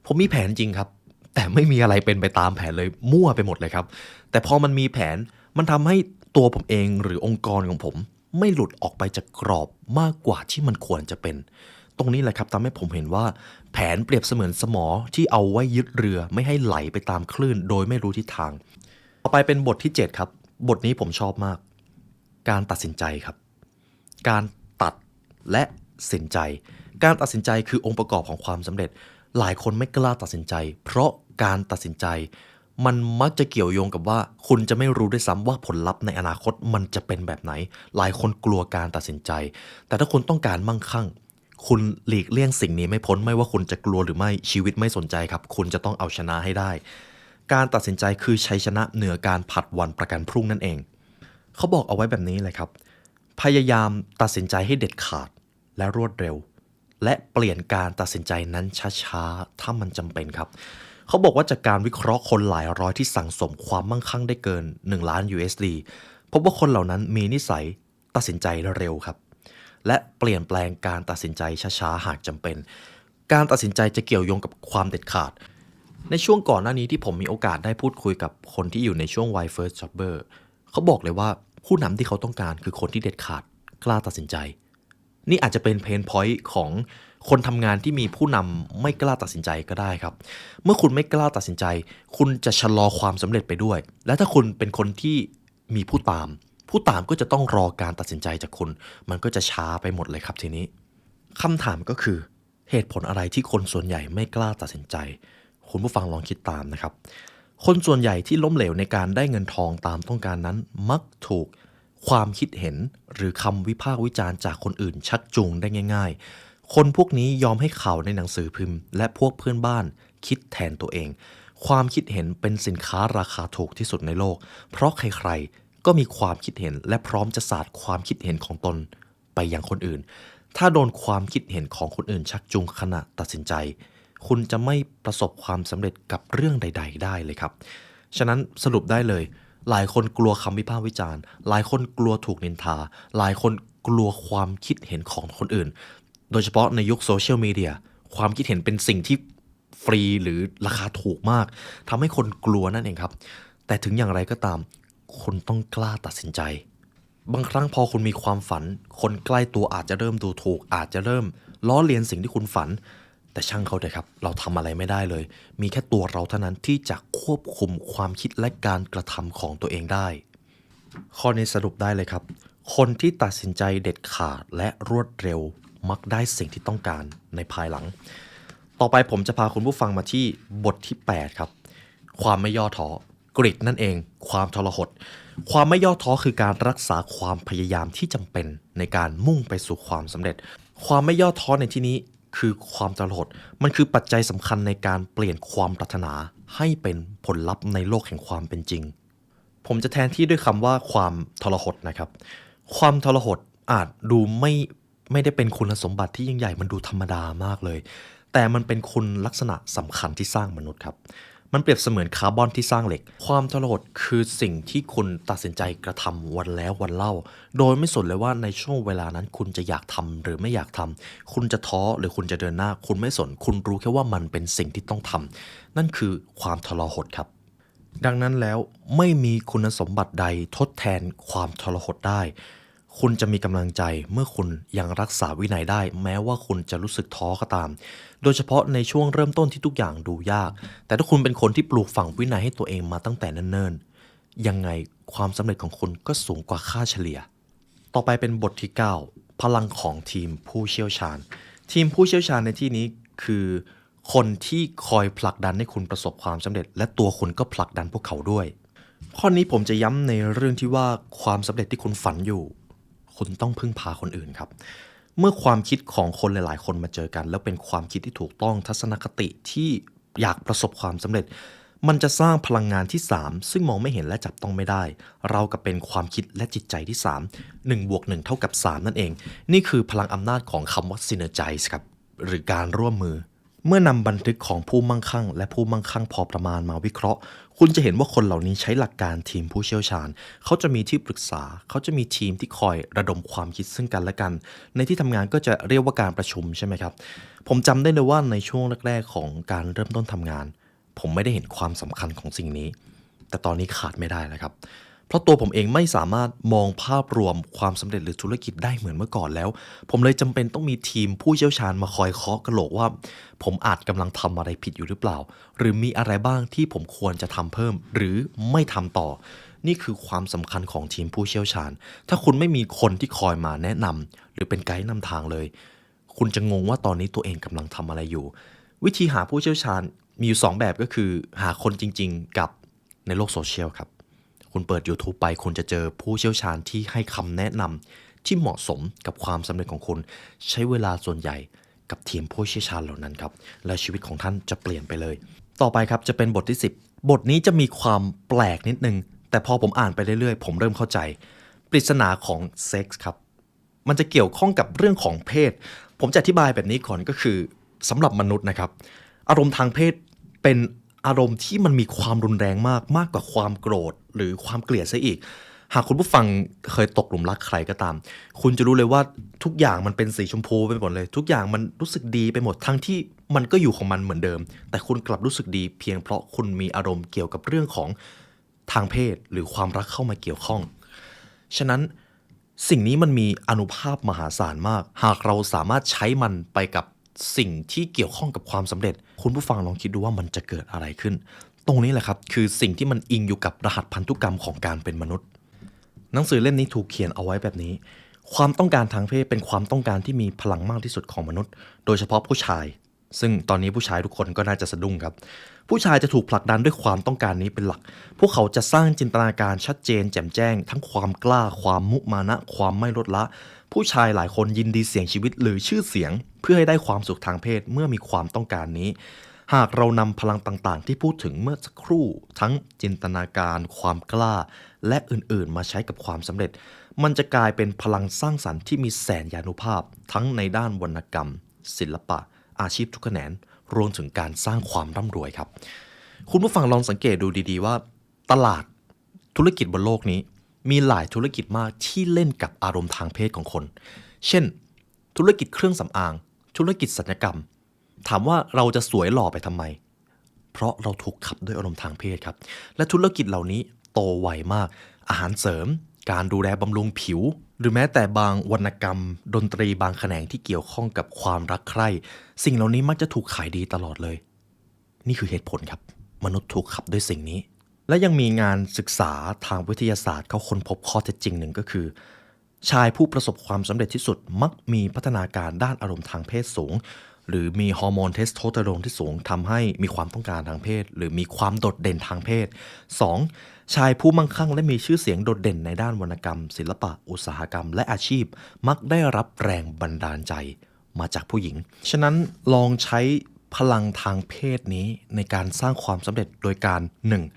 ผมมีแผนจริงครับแต่ไม่มีอะไรเป็นไปตามแผนเลยมั่วไปหมดเลยครับแต่พอมันมีแผนมันทำให้ตัวผมเองหรือองค์กรของผมไม่หลุดออกไปจากกรอบมากกว่าที่มันควรจะเป็นตรงนี้แหละครับทำให้ผมเห็นว่าแผนเปรียบเสมือนสมอที่เอาไว้ยึดเรือไม่ให้ไหลไปตามคลื่นโดยไม่รู้ทิศทางต่อไปเป็นบทที่7ครับบทนี้ผมชอบมากการตัดสินใจครับการตัดและสินใจการตัดสินใจคือองค์ประกอบของความสำเร็จหลายคนไม่กล้าตัดสินใจเพราะการตัดสินใจมันมักจะเกี่ยวโยงกับว่าคุณจะไม่รู้ด้วยซ้ำว่าผลลัพธ์ในอนาคตมันจะเป็นแบบไหนหลายคนกลัวการตัดสินใจแต่ถ้าคุณต้องการมั่งคั่งคุณหลีกเลี่ยงสิ่งนี้ไม่พ้นไม่ว่าคุณจะกลัวหรือไม่ชีวิตไม่สนใจครับคุณจะต้องเอาชนะให้ได้การตัดสินใจคือชัยชนะเหนือการผัดวันประกันพรุ่งนั่นเองเขาบอกเอาไว้แบบนี้เลยครับพยายามตัดสินใจให้เด็ดขาดและรวดเร็วและเปลี่ยนการตัดสินใจนั้นช้าๆถ้ามันจำเป็นครับเขาบอกว่าจากการวิเคราะห์คนหลายร้อยที่สั่งสมความมั่งคั่งได้เกิน1 ล้าน USD พบว่าคนเหล่านั้นมีนิสัยตัดสินใจเร็วครับและเปลี่ยนแปลงการตัดสินใจช้าๆหากจำเป็นการตัดสินใจจะเกี่ยวโยงกับความเด็ดขาดในช่วงก่อนหน้านี้ที่ผมมีโอกาสได้พูดคุยกับคนที่อยู่ในช่วงวัย First Jobber เขาบอกเลยว่าผู้นำที่เขาต้องการคือคนที่เด็ดขาดกล้าตัดสินใจนี่อาจจะเป็นเพนพอยต์ของคนทำงานที่มีผู้นำไม่กล้าตัดสินใจก็ได้ครับเมื่อคุณไม่กล้าตัดสินใจคุณจะชะลอความสำเร็จไปด้วยและถ้าคุณเป็นคนที่มีผู้ตามก็จะต้องรอการตัดสินใจจากคุณมันก็จะช้าไปหมดเลยครับทีนี้คำถามก็คือเหตุผลอะไรที่คนส่วนใหญ่ไม่กล้าตัดสินใจคุณผู้ฟังลองคิดตามนะครับคนส่วนใหญ่ที่ล้มเหลวในการได้เงินทองตามต้องการนั้นมักถูกความคิดเห็นหรือคำวิพากษ์วิจารณ์จากคนอื่นชักจูงได้ง่ายๆคนพวกนี้ยอมให้ข่าวในหนังสือพิมพ์และพวกเพื่อนบ้านคิดแทนตัวเองความคิดเห็นเป็นสินค้าราคาถูกที่สุดในโลกเพราะใครๆก็มีความคิดเห็นและพร้อมจะสาดความคิดเห็นของตนไปยังคนอื่นถ้าโดนความคิดเห็นของคนอื่นชักจูงขณะตัดสินใจคุณจะไม่ประสบความสำเร็จกับเรื่องใดๆได้เลยครับฉะนั้นสรุปได้เลยหลายคนกลัวคำวิพากษ์วิจารณ์หลายคนกลัวถูกนินทาหลายคนกลัวความคิดเห็นของคนอื่นโดยเฉพาะในยุคโซเชียลมีเดียความคิดเห็นเป็นสิ่งที่ฟรีหรือราคาถูกมากทำให้คนกลัวนั่นเองครับแต่ถึงอย่างไรก็ตามคุณต้องกล้าตัดสินใจบางครั้งพอคุณมีความฝันคนใกล้ตัวอาจจะเริ่มดูถูกอาจจะเริ่มล้อเลียนสิ่งที่คุณฝันแต่ช่างเขาเถอะครับเราทำอะไรไม่ได้เลยมีแค่ตัวเราเท่านั้นที่จะควบคุมความคิดและการกระทำของตัวเองได้ข้อนี้สรุปได้เลยครับคนที่ตัดสินใจเด็ดขาดและรวดเร็วมักได้สิ่งที่ต้องการในภายหลังต่อไปผมจะพาคุณผู้ฟังมาที่บทที่8ครับความไม่ย่อท้อกริดนั่นเองความทรหดความไม่ย่อท้อคือการรักษาความพยายามที่จำเป็นในการมุ่งไปสู่ความสำเร็จความไม่ย่อท้อในที่นี้ คือความทรหดมันคือปัจจัยสำคัญในการเปลี่ยนความปรารถนาให้เป็นผลลัพธ์ในโลกแห่งความเป็นจริงผมจะแทนที่ด้วยคำว่าความทรหดนะครับความทรหดอาจดูไม่ได้เป็นคุณสมบัติที่ยิ่งใหญ่มันดูธรรมดามากเลยแต่มันเป็นคุณลักษณะสำคัญที่สร้างมนุษย์ครับมันเปรียบเสมือนคาร์บอนที่สร้างเหล็กความทรหดคือสิ่งที่คุณตัดสินใจกระทำวันแล้ววันเล่าโดยไม่สนเลยว่าในช่วงเวลานั้นคุณจะอยากทำหรือไม่อยากทำคุณจะท้อหรือคุณจะเดินหน้าคุณไม่สนคุณรู้แค่ว่ามันเป็นสิ่งที่ต้องทำนั่นคือความทรหดครับดังนั้นแล้วไม่มีคุณสมบัติใดทดแทนความทรหดได้คุณจะมีกำลังใจเมื่อคุณยังรักษาวินัยได้แม้ว่าคุณจะรู้สึกท้อก็ตามโดยเฉพาะในช่วงเริ่มต้นที่ทุกอย่างดูยากแต่ถ้าคุณเป็นคนที่ปลูกฝังวินัยให้ตัวเองมาตั้งแต่เนิ่นๆยังไงความสำเร็จของคุณก็สูงกว่าค่าเฉลี่ยต่อไปเป็นบทที่9พลังของทีมผู้เชี่ยวชาญทีมผู้เชี่ยวชาญในที่นี้คือคนที่คอยผลักดันให้คุณประสบความสำเร็จและตัวคุณก็ผลักดันพวกเขาด้วยข้อนี้ผมจะย้ำในเรื่องที่ว่าความสำเร็จที่คุณฝันอยู่คุณต้องพึ่งพาคนอื่นครับเมื่อความคิดของคนหลายๆคนมาเจอกันแล้วเป็นความคิดที่ถูกต้องทัศนคติที่อยากประสบความสำเร็จมันจะสร้างพลังงานที่3ซึ่งมองไม่เห็นและจับต้องไม่ได้เรากับเป็นความคิดและจิตใจที่3 1 บวก 1 เท่ากับ3นั่นเองนี่คือพลังอำนาจของคำว่า synergize ครับหรือการร่วมมือเมื่อนำบันทึกของผู้มั่งคั่งและผู้มั่งคั่งพอประมาณมาวิเคราะห์คุณจะเห็นว่าคนเหล่านี้ใช้หลักการทีมผู้เชี่ยวชาญเขาจะมีที่ปรึกษาเขาจะมีทีมที่คอยระดมความคิดซึ่งกันและกันในที่ทำงานก็จะเรียกว่าการประชุมใช่ไหมครับผมจำได้เลยว่าในช่วงแรกๆของการเริ่มต้นทำงานผมไม่ได้เห็นความสำคัญของสิ่งนี้แต่ตอนนี้ขาดไม่ได้แล้วครับเพราะตัวผมเองไม่สามารถมองภาพรวมความสำเร็จหรือธุรกิจได้เหมือนเมื่อก่อนแล้วผมเลยจำเป็นต้องมีทีมผู้เชี่ยวชาญมาคอยเคาะกระโหลกว่าผมอาจกำลังทำอะไรผิดอยู่หรือเปล่าหรือมีอะไรบ้างที่ผมควรจะทำเพิ่มหรือไม่ทำต่อนี่คือความสำคัญของทีมผู้เชี่ยวชาญถ้าคุณไม่มีคนที่คอยมาแนะนำหรือเป็นไกด์นำทางเลยคุณจะงงว่าตอนนี้ตัวเองกำลังทำอะไรอยู่วิธีหาผู้เชี่ยวชาญมีอยู่2แบบก็คือหาคนจริงๆกับในโลกโซเชียลครับคุณเปิด YouTube ไปคุณจะเจอผู้เชี่ยวชาญที่ให้คำแนะนำที่เหมาะสมกับความสำเร็จของคุณใช้เวลาส่วนใหญ่กับทีมผู้เชี่ยวชาญเหล่านั้นครับและชีวิตของท่านจะเปลี่ยนไปเลยต่อไปครับจะเป็นบทที่10บทนี้จะมีความแปลกนิดนึงแต่พอผมอ่านไปเรื่อยๆผมเริ่มเข้าใจปริศนาของเซ็กส์ครับมันจะเกี่ยวข้องกับเรื่องของเพศผมจะอธิบายแบบนี้ก่อนก็คือสำหรับมนุษย์นะครับอารมณ์ทางเพศเป็นอารมณ์ที่มันมีความรุนแรงมากกว่าความโกรธหรือความเกลียดซะอีกหากคุณผู้ฟังเคยตกหลุมรักใครก็ตามคุณจะรู้เลยว่าทุกอย่างมันเป็นสีชมพูไปหมดเลยทุกอย่างมันรู้สึกดีไปหมดทั้งที่มันก็อยู่ของมันเหมือนเดิมแต่คุณกลับรู้สึกดีเพียงเพราะคุณมีอารมณ์เกี่ยวกับเรื่องของทางเพศหรือความรักเข้ามาเกี่ยวข้องฉะนั้นสิ่งนี้มันมีอานุภาพมหาศาลมากหากเราสามารถใช้มันไปกับสิ่งที่เกี่ยวข้องกับความสำเร็จคุณผู้ฟังลองคิดดูว่ามันจะเกิดอะไรขึ้นตรงนี้แหละครับคือสิ่งที่มันอิงอยู่กับรหัสพันธุกรรมของการเป็นมนุษย์หนังสือเล่มนี้ถูกเขียนเอาไว้แบบนี้ความต้องการทางเพศเป็นความต้องการที่มีพลังมากที่สุดของมนุษย์โดยเฉพาะผู้ชายซึ่งตอนนี้ผู้ชายทุกคนก็น่าจะสะดุ้งครับผู้ชายจะถูกผลักดันด้วยความต้องการนี้เป็นหลักพวกเขาจะสร้างจินตนาการชัดเจนแจ่มแจ้งทั้งความกล้าความมุมานะความไม่ลดละผู้ชายหลายคนยินดีเสี่ยงชีวิตหรือชื่อเสียงเพื่อให้ได้ความสุขทางเพศเมื่อมีความต้องการนี้หากเรานำพลังต่างๆที่พูดถึงเมื่อสักครู่ทั้งจินตนาการความกล้าและอื่นๆมาใช้กับความสำเร็จมันจะกลายเป็นพลังสร้างสรรค์ที่มีแสนยานุภาพทั้งในด้านวรรณกรรมศิลปะอาชีพทุกแขนงรวมถึงการสร้างความร่ำรวยครับคุณผู้ฟังลองสังเกตดูดีๆว่าตลาดธุรกิจบนโลกนี้มีหลายธุรกิจมากที่เล่นกับอารมณ์ทางเพศของคนเช่นธุรกิจเครื่องสำอางธุรกิจศัลยกรรมถามว่าเราจะสวยหล่อไปทำไมเพราะเราถูกขับด้วยอารมณ์ทางเพศครับและธุรกิจเหล่านี้โตไวมากอาหารเสริมการดูแลบำรุงผิวหรือแม้แต่บางวรรณกรรมดนตรีบางแขนงที่เกี่ยวข้องกับความรักใคร่สิ่งเหล่านี้มักจะถูกขายดีตลอดเลยนี่คือเหตุผลครับมนุษย์ถูกขับด้วยสิ่งนี้และยังมีงานศึกษาทางวิทยาศาสตร์เขาค้นพบข้อเท็จจริงหนึ่งก็คือชายผู้ประสบความสำเร็จที่สุดมักมีพัฒนาการด้านอารมณ์ทางเพศสูงหรือมีฮอร์โมนเทสโทสเตอโรนที่สูงทำให้มีความต้องการทางเพศหรือมีความโดดเด่นทางเพศ 2. ชายผู้มั่งคั่งและมีชื่อเสียงโดดเด่นในด้านวรรณกรรมศิลปะอุตสาหกรรมและอาชีพมักได้รับแรงบันดาลใจ มาจากผู้หญิงฉะนั้นลองใช้พลังทางเพศนี้ในการสร้างความสำเร็จโดยการ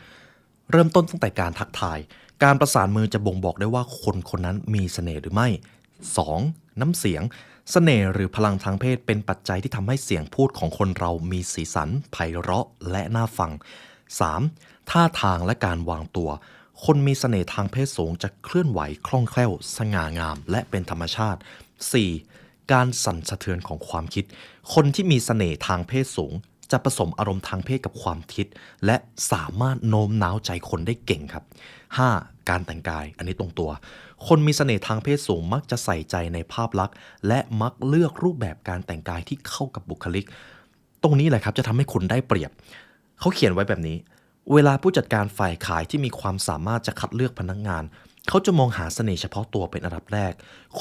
1. เริ่มต้นตั้งแต่การทักทายการประสานมือจะบ่งบอกได้ว่าคนคนนั้นมีเสน่ห์หรือไม่ 2. น้ำเสียงเสน่ห์หรือพลังทางเพศเป็นปัจจัยที่ทำให้เสียงพูดของคนเรามีสีสันไพเราะและน่าฟัง 3. ท่าทางและการวางตัวคนมีเสน่ห์ทางเพศสูงจะเคลื่อนไหวคล่องแคล่วสง่างามและเป็นธรรมชาติ 4. การสั่นสะเทือนของความคิดคนที่มีเสน่ห์ทางเพศสูงจะผสมอารมณ์ทางเพศกับความคิดและสามารถโน้มน้าวใจคนได้เก่งครับ 5. การแต่งกายอันนี้ตรงตัวคนมีเสน่ห์ทางเพศสูงมักจะใส่ใจในภาพลักษณ์และมักเลือกรูปแบบการแต่งกายที่เข้ากับบุคลิกตรงนี้แหละครับจะทำให้คุณได้เปรียบเขาเขียนไว้แบบนี้เวลาผู้จัดการฝ่ายขายที่มีความสามารถจะคัดเลือกพนักงานเขาจะมองหาเสน่ห์เฉพาะตัวเป็นอันดับแรก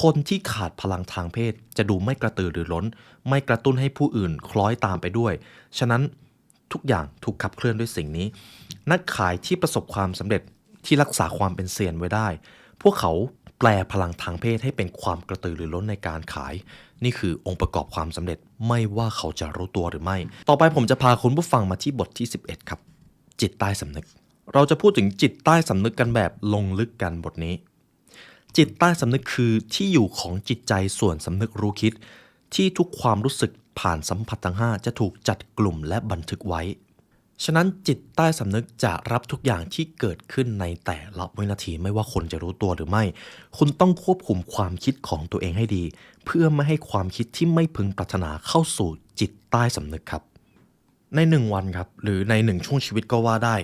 คนที่ขาดพลังทางเพศจะดูไม่กระตือรือร้นไม่กระตุ้นให้ผู้อื่นคล้อยตามไปด้วยฉะนั้นทุกอย่างถูกขับเคลื่อนด้วยสิ่งนี้นักขายที่ประสบความสำเร็จที่รักษาความเป็นเซียนไว้ได้พวกเขาแปลพลังทางเพศให้เป็นความกระตือรือร้นในการขายนี่คือองค์ประกอบความสำเร็จไม่ว่าเขาจะรู้ตัวหรือไม่ต่อไปผมจะพาคุณผู้ฟังมาที่บทที่11ครับจิตใต้สำนึกเราจะพูดถึงจิตใต้สำนึกกันแบบลงลึกกันบทนี้จิตใต้สำนึกคือที่อยู่ของจิตใจส่วนสำนึกรู้คิดที่ทุกความรู้สึกผ่านสัมผัสทั้ง5จะถูกจัดกลุ่มและบันทึกไว้ฉะนั้นจิตใต้สำนึกจะรับทุกอย่างที่เกิดขึ้นในแต่ละวินาทีไม่ว่าคนจะรู้ตัวหรือไม่คุณต้องควบคุมความคิดของตัวเองให้ดีเพื่อไม่ให้ความคิดที่ไม่พึงปรารถนาเข้าสู่จิตใต้สำนึกครับใน1วันครับหรือใน1ช่วงชีวิตก็ว่าได้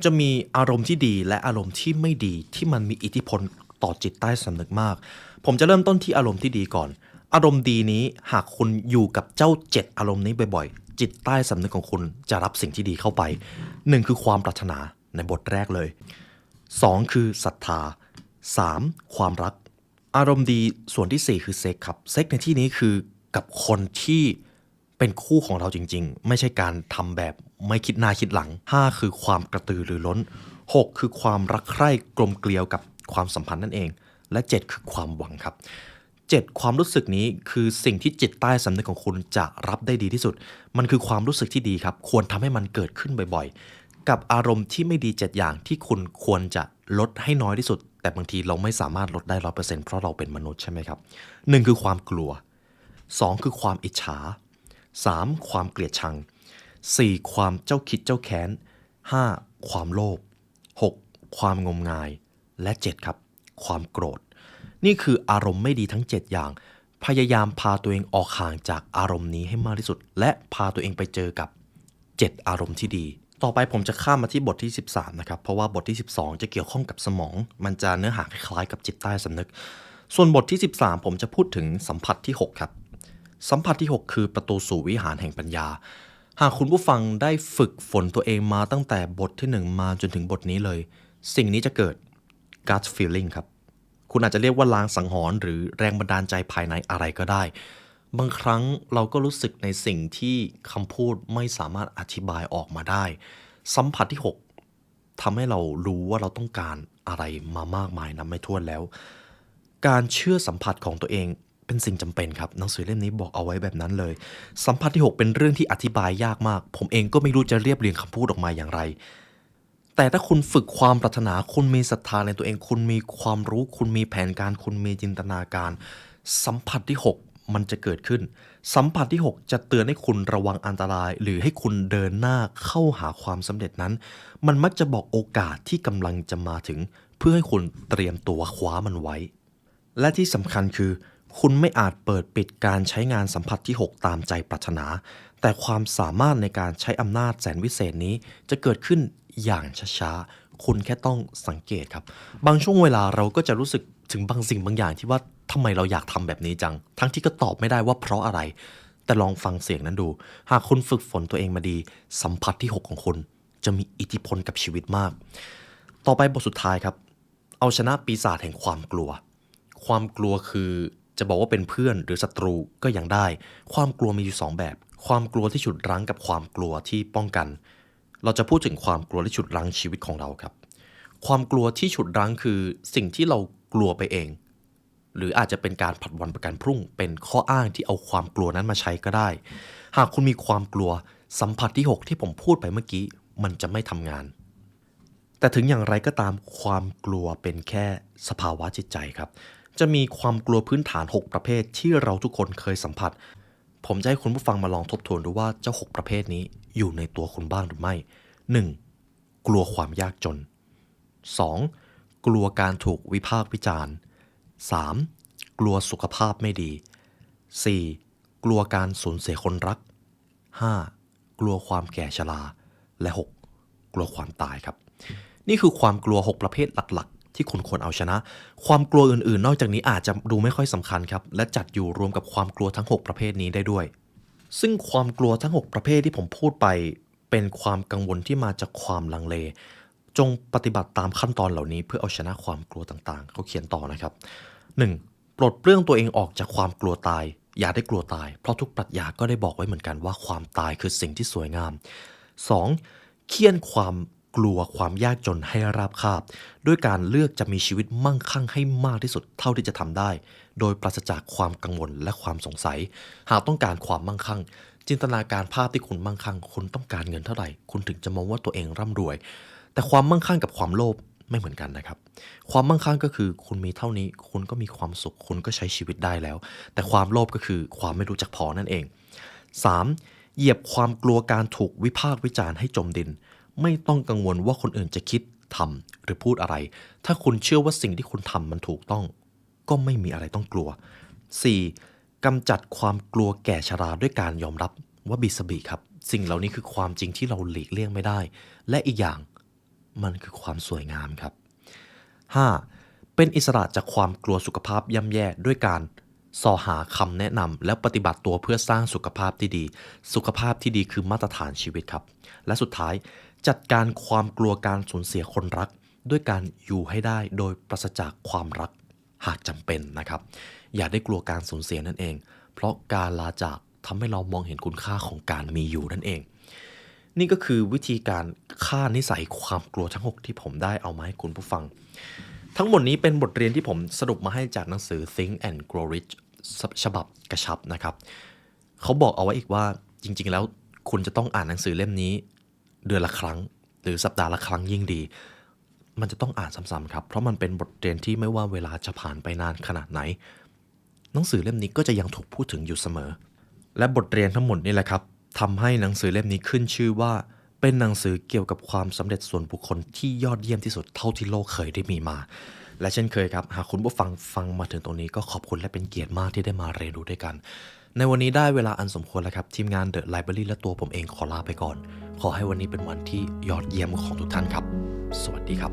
จะมีอารมณ์ที่ดีและอารมณ์ที่ไม่ดีที่มันมีอิทธิพลต่อจิตใต้สำนึกมากผมจะเริ่มต้นที่อารมณ์ที่ดีก่อนอารมณ์ดีนี้หากคุณอยู่กับเจ้า7อารมณ์นี้บ่อยๆจิตใต้สำนึกของคุณจะรับสิ่งที่ดีเข้าไป1คือความปรารถนาในบทแรกเลย2คือศรัทธา3ความรักอารมณ์ดีส่วนที่4คือเซ็กครับเซ็กในที่นี้คือกับคนที่เป็นคู่ของเราจริงๆไม่ใช่การทำแบบไม่คิดหน้าคิดหลัง5คือความกระตือรือร้น6คือความรักใคร่กลมเกลียวกับความสัมพันธ์นั่นเองและ7คือความหวังครับ7ความรู้สึกนี้คือสิ่งที่จิตใต้สำนึกของคุณจะรับได้ดีที่สุดมันคือความรู้สึกที่ดีครับควรทำให้มันเกิดขึ้นบ่อยๆกับอารมณ์ที่ไม่ดี7อย่างที่คุณควรจะลดให้น้อยที่สุดแต่บางทีเราไม่สามารถลดได้ 100% เพราะเราเป็นมนุษย์ใช่ไหมครับ1คือความกลัว2คือความอิจฉา3ความเกลียดชัง4ความเจ้าคิดเจ้าแค้น5ความโลภ6ความงมงายและ7ครับความโกรธนี่คืออารมณ์ไม่ดีทั้ง7อย่างพยายามพาตัวเองออกห่างจากอารมณ์นี้ให้มากที่สุดและพาตัวเองไปเจอกับ7อารมณ์ที่ดีต่อไปผมจะข้ามมาที่บทที่13นะครับเพราะว่าบทที่12จะเกี่ยวข้องกับสมองมันจะเนื้อหาคล้ายๆกับจิตใต้สำนึกส่วนบทที่13ผมจะพูดถึงสัมผัสที่6ครับสัมผัสที่6คือประตูสู่วิหารแห่งปัญญาหากคุณผู้ฟังได้ฝึกฝนตัวเองมาตั้งแต่บทที่1มาจนถึงบทนี้เลยสิ่งนี้จะเกิด gut feeling ครับคุณอาจจะเรียกว่าลางสังหรณ์หรือแรงบันดาลใจภายในอะไรก็ได้บางครั้งเราก็รู้สึกในสิ่งที่คำพูดไม่สามารถอธิบายออกมาได้สัมผัสที่6ทำให้เรารู้ว่าเราต้องการอะไรมามากมายนับไม่ถ้วนแล้วการเชื่อสัมผัสของตัวเองเป็นสิ่งจำเป็นครับหนังสือเล่มนี้บอกเอาไว้แบบนั้นเลยสัมผัสที่6เป็นเรื่องที่อธิบายยากมากผมเองก็ไม่รู้จะเรียบเรียงคำพูดออกมาอย่างไรแต่ถ้าคุณฝึกความปรารถนาคุณมีศรัทธาในตัวเองคุณมีความรู้คุณมีแผนการคุณมีจินตนาการสัมผัสที่6มันจะเกิดขึ้นสัมผัสที่6จะเตือนให้คุณระวังอันตรายหรือให้คุณเดินหน้าเข้าหาความสำเร็จนั้นมันมักจะบอกโอกาสที่กำลังจะมาถึงเพื่อให้คุณเตรียมตัวคว้ามันไว้และที่สำคัญคือคุณไม่อาจเปิดปิดการใช้งานสัมผัสที่6ตามใจปรารถนาแต่ความสามารถในการใช้อำนาจแสนวิเศษนี้จะเกิดขึ้นอย่างช้าๆคุณแค่ต้องสังเกตครับบางช่วงเวลาเราก็จะรู้สึกถึงบางสิ่งบางอย่างที่ว่าทำไมเราอยากทำแบบนี้จังทั้งที่ก็ตอบไม่ได้ว่าเพราะอะไรแต่ลองฟังเสียงนั้นดูหากคุณฝึกฝนตัวเองมาดีสัมผัสที่6ของคุณจะมีอิทธิพลกับชีวิตมากต่อไปบทสุดท้ายครับเอาชนะปีศาจแห่งความกลัวความกลัวคือจะบอกว่าเป็นเพื่อนหรือศัตรูก็ยังได้ความกลัวมีอยู่2แบบความกลัวที่ฉุดรั้งกับความกลัวที่ป้องกันเราจะพูดถึงความกลัวที่ฉุดรั้งชีวิตของเราครับความกลัวที่ฉุดรั้งคือสิ่งที่เรากลัวไปเอง หรืออาจจะเป็นการผัดวันประกันพรุ่งเป็นข้ออ้างที่เอาความกลัวนั้นมาใช้ก็ได้หากคุณมีความกลัวสัมผัสที่6ที่ผมพูดไปเมื่อกี้มันจะไม่ทำงานแต่ถึงอย่างไรก็ตามความกลัวเป็นแค่สภาวะจิตใจครับจะมีความกลัวพื้นฐาน6ประเภทที่เราทุกคนเคยสัมผัสผมจะให้คุณผู้ฟังมาลองทบทวนดูว่าเจ้า6ประเภทนี้อยู่ในตัวคุณบ้างหรือไม่ 1. กลัวความยากจน 2. กลัวการถูกวิพากษ์วิจารณ์ 3. กลัวสุขภาพไม่ดี 4. กลัวการสูญเสียคนรัก 5. กลัวความแก่ชราและ 6. กลัวความตายครับนี่คือความกลัว6ประเภทหลักๆที่คุณควรเอาชนะความกลัวอื่นๆนอกจากนี้อาจจะดูไม่ค่อยสำคัญครับและจัดอยู่รวมกับความกลัวทั้ง6ประเภทนี้ได้ด้วยซึ่งความกลัวทั้ง6ประเภทที่ผมพูดไปเป็นความกังวลที่มาจากความลังเลจงปฏิบัติตามขั้นตอนเหล่านี้เพื่อเอาชนะความกลัวต่างๆเขาเขียนต่อนะครับ 1. ปลดเปลื้องตัวเองออกจากความกลัวตายอย่าได้กลัวตายเพราะทุกปรัชญาก็ได้บอกไว้เหมือนกันว่าความตายคือสิ่งที่สวยงาม 2. เคี่ยนความกลัวความยากจนให้ราบคาบด้วยการเลือกจะมีชีวิตมั่งคั่งให้มากที่สุดเท่าที่จะทำได้โดยปราศจากความกังวลและความสงสัยหากต้องการความมั่งคั่งจินตนาการภาพที่คุณมั่งคั่งคุณต้องการเงินเท่าไหร่คุณถึงจะมองว่าตัวเองร่ำรวยแต่ความมั่งคั่งกับความโลภไม่เหมือนกันนะครับความมั่งคั่งก็คือคุณมีเท่านี้คุณก็มีความสุขคุณก็ใช้ชีวิตได้แล้วแต่ความโลภก็คือความไม่รู้จักพอนั่นเอง 3. เหยียบความกลัวการถูกวิพากษ์วิจารณ์ให้จมดินไม่ต้องกังวลว่าคนอื่นจะคิดทำหรือพูดอะไรถ้าคุณเชื่อว่าสิ่งที่คุณทำมันถูกต้องก็ไม่มีอะไรต้องกลัว 4. กำจัดความกลัวแก่ชราด้วยการยอมรับว่าบิสบิครับสิ่งเหล่านี้คือความจริงที่เราหลีกเลี่ยงไม่ได้และอีกอย่างมันคือความสวยงามครับ 5. เป็นอิสระจากความกลัวสุขภาพย่ำแย่ด้วยการสอหาคำแนะนำและปฏิบัติตัวเพื่อสร้างสุขภาพที่ดีสุขภาพที่ดีคือมาตรฐานชีวิตครับและสุดท้ายจัดการความกลัวการสูญเสียคนรักด้วยการอยู่ให้ได้โดยปราศจากความรักหากจำเป็นนะครับอย่าได้กลัวการสูญเสียนั่นเองเพราะการลาจากทำให้เรามองเห็นคุณค่าของการมีอยู่นั่นเองนี่ก็คือวิธีการฆ่านิสัยความกลัวทั้ง6ที่ผมได้เอามาให้คุณผู้ฟังทั้งหมดนี้เป็นบทเรียนที่ผมสรุปมาให้จากหนังสือ Think and Grow Rich ฉบับกระชับนะครับเขาบอกเอาไว้อีกว่าจริงๆแล้วคุณจะต้องอ่านหนังสือเล่มนี้เดือนละครั้งหรือสัปดาห์ละครั้งยิ่งดีมันจะต้องอ่านซ้ำๆครับเพราะมันเป็นบทเรียนที่ไม่ว่าเวลาจะผ่านไปนานขนาดไหนหนังสือเล่มนี้ก็จะยังถูกพูดถึงอยู่เสมอและบทเรียนทั้งหมดนี่แหละครับทำให้หนังสือเล่มนี้ขึ้นชื่อว่าเป็นหนังสือเกี่ยวกับความสำเร็จส่วนบุคคลที่ยอดเยี่ยมที่สุดเท่าที่โลกเคยได้มีมาและเช่นเคยครับหากคุณผู้ฟังมาถึงตรงนี้ก็ขอบคุณและเป็นเกียรติมากที่ได้มาเรียนรู้ด้วยกันในวันนี้ได้เวลาอันสมควรแล้วครับทีมงาน The Library และตัวผมเองขอลาไปก่อนขอให้วันนี้เป็นวันที่ยอดเยี่ยมของทุกท่านครับสวัสดีครับ